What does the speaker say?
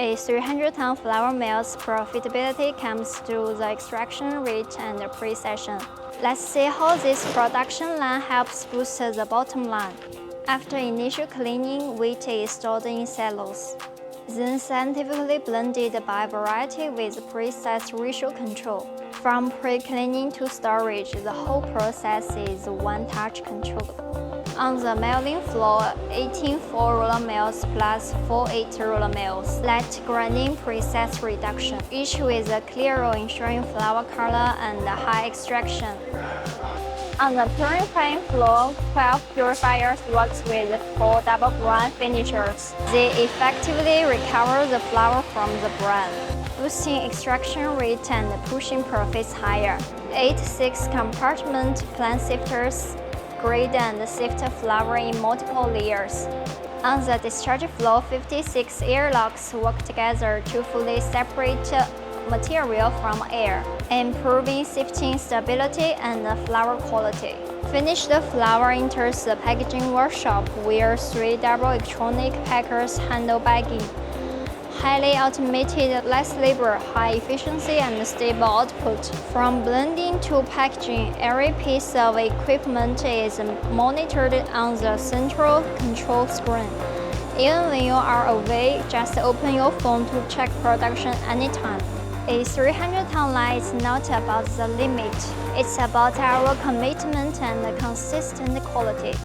A 300-ton flour mill's profitability comes through the extraction rate and the pre-session. Let's see how this production line helps boost the bottom line. After initial cleaning, wheat is stored in silos, then scientifically blended by variety with precise ratio control. From pre-cleaning to storage, the whole process is one-touch controlled. On the milling floor, 18 4-roller mills plus 4 8-roller mills. Light grinding process reduction, each with a clear roll ensuring flour color and high extraction. On the purifying floor, 12 purifiers works with 4 double bran finishers. They effectively recover the flour from the bran, boosting extraction rate and pushing profits higher. 8 six-compartment plansifters grade and sift flour in multiple layers. On the discharge flow, 56 airlocks work together to fully separate material from air, improving sifting stability and flour quality. Finished flour enters the packaging workshop where 3 double electronic packers handle bagging. Highly automated, less labor, high efficiency, and stable output. From blending to packaging, every piece of equipment is monitored on the central control screen. Even when you are away, just open your phone to check production anytime. A 300-ton line is not about the limit, it's about our commitment and consistent quality.